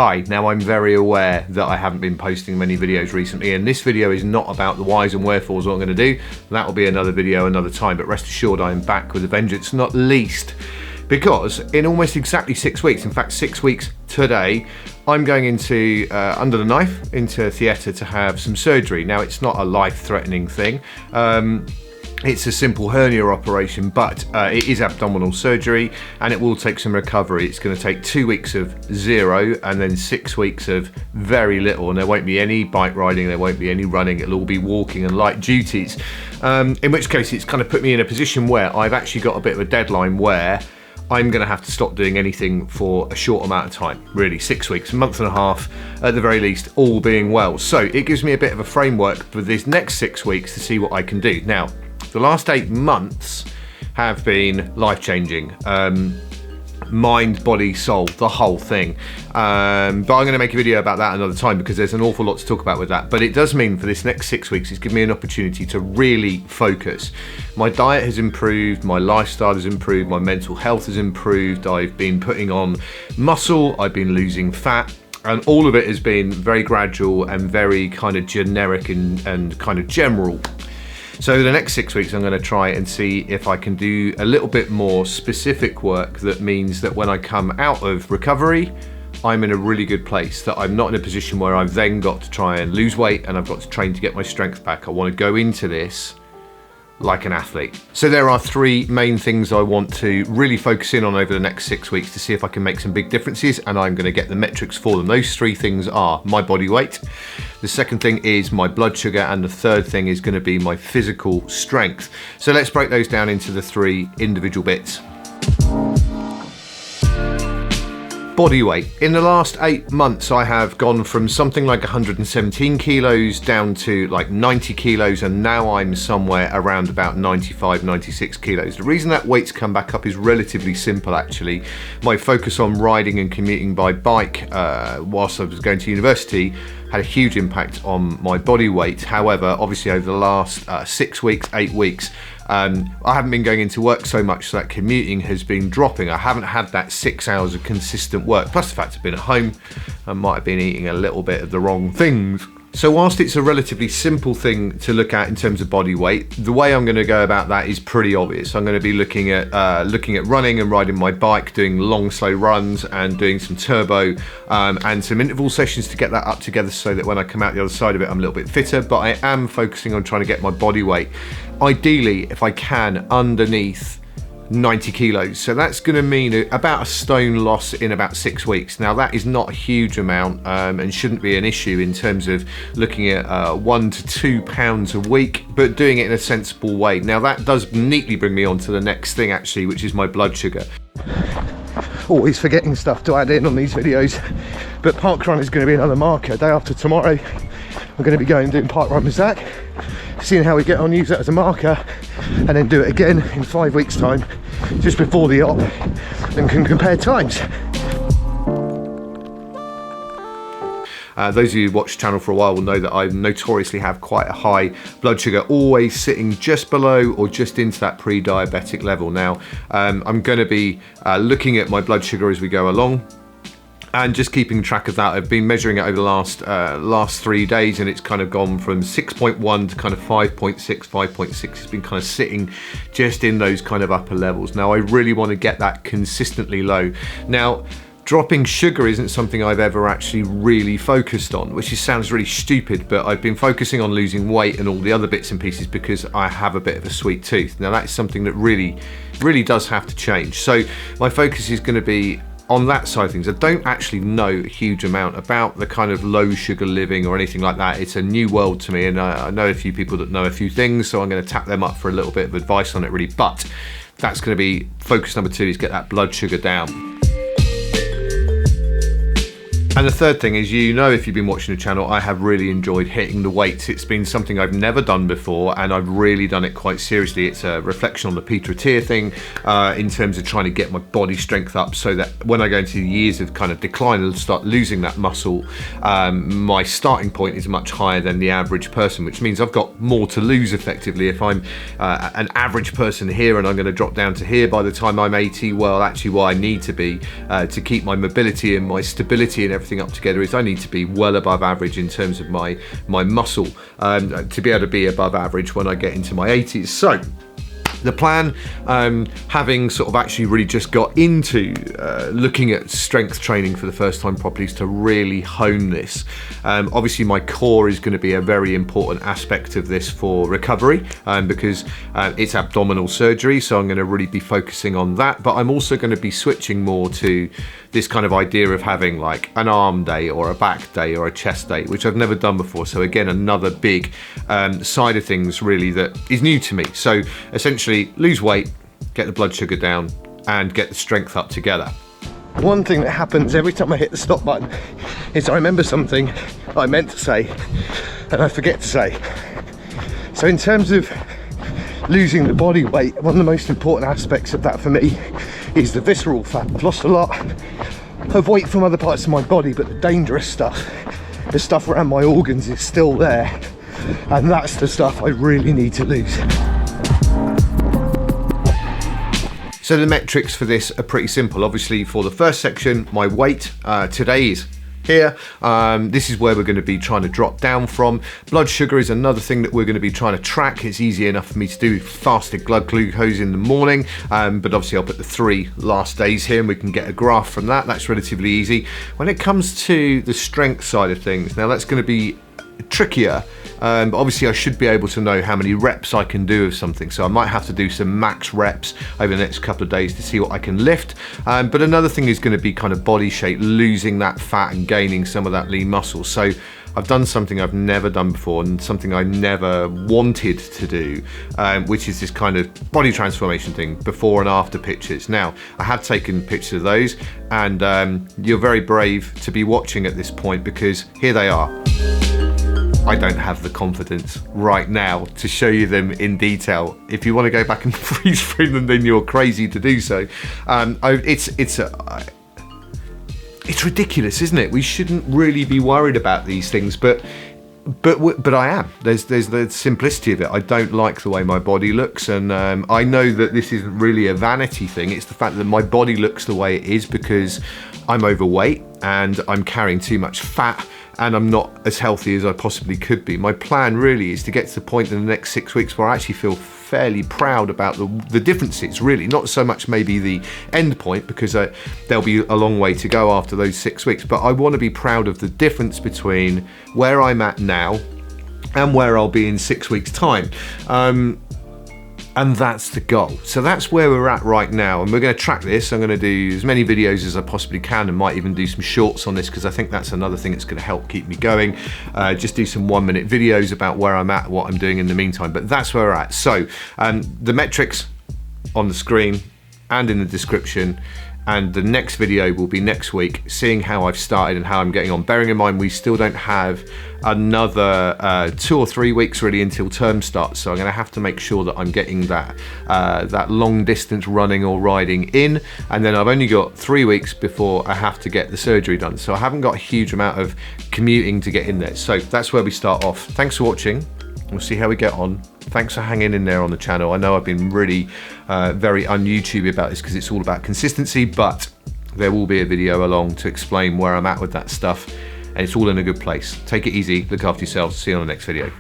Hi, now I'm very aware that I haven't been posting many videos recently, and this video is not about the whys and wherefores what I'm going to do. That will be another video another time, but rest assured I am back with a vengeance, not least because in almost exactly 6 weeks, in fact 6 weeks today, I'm going into, under the knife, into theatre to have some surgery. Now it's not a life-threatening thing. It's a simple hernia operation, but it is abdominal surgery and it will take some recovery. It's going to take 2 weeks of zero and then 6 weeks of very little, and there won't be any bike riding, there won't be any running, it'll all be walking and light duties. In which case it's kind of put me in a position where I've actually got a bit of a deadline where I'm going to have to stop doing anything for a short amount of time, really 6 weeks, a month and a half at the very least, all being well. So it gives me a bit of a framework for this next 6 weeks to see what I can do. Now, the last 8 months have been life-changing. Mind, body, soul, the whole thing. But I'm going to make a video about that another time because there's an awful lot to talk about with that. But it does mean for this next 6 weeks, it's given me an opportunity to really focus. My diet has improved, my lifestyle has improved, my mental health has improved, I've been putting on muscle, I've been losing fat. And all of it has been very gradual and very kind of generic and kind of general. So the next 6 weeks I'm going to try and see if I can do a little bit more specific work that means that when I come out of recovery, I'm in a really good place, that I'm not in a position where I've then got to try and lose weight and I've got to train to get my strength back. I want to go into this like an athlete. So there are 3 main things I want to really focus in on over the next 6 weeks to see if I can make some big differences, and I'm going to get the metrics for them. Those 3 things are my body weight, the second thing is my blood sugar, and the third thing is going to be my physical strength. So let's break those down into the 3 individual bits. Body weight. In the last 8 months, I have gone from something like 117 kilos down to like 90 kilos, and now I'm somewhere around about 95, 96 kilos. The reason that weight's come back up is relatively simple, actually. My focus on riding and commuting by bike whilst I was going to university had a huge impact on my body weight. However, obviously over the last 6 weeks, 8 weeks, I haven't been going into work so much, so that commuting has been dropping. I haven't had that 6 hours of consistent work, plus the fact I've been at home and might have been eating a little bit of the wrong things. So whilst it's a relatively simple thing to look at in terms of body weight, the way I'm going to go about that is pretty obvious. I'm going to be looking at running and riding my bike, doing long, slow runs and doing some turbo and some interval sessions to get that up together so that when I come out the other side of it, I'm a little bit fitter. But I am focusing on trying to get my body weight, ideally, if I can, underneath 90 kilos. So that's going to mean about a stone loss in about 6 weeks. Now that is not a huge amount and shouldn't be an issue in terms of looking at 1 to 2 pounds a week, but doing it in a sensible way. Now that does neatly bring me on to the next thing actually, which is my blood sugar. Always forgetting stuff to add in on these videos, but parkrun is going to be another marker. Day after tomorrow I'm going to be going and doing parkrun with Zach, seeing how we get on, use that as a marker, and then do it again in 5 weeks time, just before the op, and can compare times. Those of you who watch the channel for a while will know that I notoriously have quite a high blood sugar, always sitting just below or just into that pre-diabetic level. Now, I'm going to be looking at my blood sugar as we go along and just keeping track of that. I've been measuring it over the last 3 days, and it's kind of gone from 6.1 to kind of 5.6, 5.6. It's been kind of sitting just in those kind of upper levels. Now, I really want to get that consistently low. Now, dropping sugar isn't something I've ever actually really focused on, which sounds really stupid, but I've been focusing on losing weight and all the other bits and pieces because I have a bit of a sweet tooth. Now, that's something that really does have to change. So my focus is going to be on that side of things. I don't actually know a huge amount about the kind of low sugar living or anything like that. It's a new world to me, and I know a few people that know a few things, so I'm going to tap them up for a little bit of advice on it really. But that's going to be focus number 2, is get that blood sugar down. And the third thing is, you know, if you've been watching the channel, I have really enjoyed hitting the weights. It's been something I've never done before, and I've really done it quite seriously. It's a reflection on the Peter Attia thing in terms of trying to get my body strength up so that when I go into years of kind of decline and start losing that muscle, my starting point is much higher than the average person, which means I've got more to lose effectively. If I'm an average person here and I'm going to drop down to here by the time I'm 80, well, actually what I need to be to keep my mobility and my stability and everything everything up together is I need to be well above average in terms of my muscle to be able to be above average when I get into my 80s. So the plan, having sort of actually really just got into looking at strength training for the first time properly, is to really hone this. Obviously my core is going to be a very important aspect of this for recovery, because it's abdominal surgery, so I'm going to really be focusing on that, but I'm also going to be switching more to this kind of idea of having like an arm day or a back day or a chest day, which I've never done before. So again, another big side of things really that is new to me. So essentially lose weight, get the blood sugar down, and get the strength up together. One thing that happens every time I hit the stop button is I remember something I meant to say and I forget to say. So in terms of losing the body weight, one of the most important aspects of that for me is the visceral fat. I've lost a lot of weight from other parts of my body, but the dangerous stuff, the stuff around my organs, is still there, and that's the stuff I really need to lose. So the metrics for this are pretty simple. Obviously for the first section, my weight today is here. This is where we're going to be trying to drop down from. Blood sugar is another thing that we're going to be trying to track. It's easy enough for me to do fasted blood glucose in the morning, but obviously I'll put the 3 last days here and we can get a graph from that. That's relatively easy. When it comes to the strength side of things, now that's going to be trickier. But obviously I should be able to know how many reps I can do of something, so I might have to do some max reps over the next couple of days to see what I can lift. But another thing is going to be kind of body shape, losing that fat and gaining some of that lean muscle. So I've done something I've never done before and something I never wanted to do, which is this kind of body transformation thing, before and after pictures. Now, I have taken pictures of those, and you're very brave to be watching at this point, because here they are. I don't have the confidence right now to show you them in detail. If you want to go back and freeze through them, then you're crazy to do so. It's ridiculous, isn't it? We shouldn't really be worried about these things, but I am. There's the simplicity of it. I don't like the way my body looks, and I know that this isn't really a vanity thing. It's the fact that my body looks the way it is because I'm overweight and I'm carrying too much fat, and I'm not as healthy as I possibly could be. My plan really is to get to the point in the next 6 weeks where I actually feel fairly proud about the differences, really. Not so much maybe the end point, because there'll be a long way to go after those 6 weeks, but I want to be proud of the difference between where I'm at now and where I'll be in 6 weeks' time. And that's the goal. So that's where we're at right now, and we're going to track this. I'm going to do as many videos as I possibly can, and might even do some shorts on this, because I think that's another thing that's going to help keep me going. Just do some 1-minute videos about where I'm at, what I'm doing in the meantime, but that's where we're at. So the metrics on the screen and in the description, and the next video will be next week, seeing how I've started and how I'm getting on. Bearing in mind we still don't have another 2 or 3 weeks really until term starts, so I'm going to have to make sure that I'm getting that long distance running or riding in, and then I've only got 3 weeks before I have to get the surgery done, so I haven't got a huge amount of commuting to get in there. So that's where we start off. Thanks for watching. We'll see how we get on. Thanks for hanging in there on the channel. I know I've been really very un-YouTubey about this because it's all about consistency, but there will be a video along to explain where I'm at with that stuff, and it's all in a good place. Take it easy, look after yourselves, see you on the next video.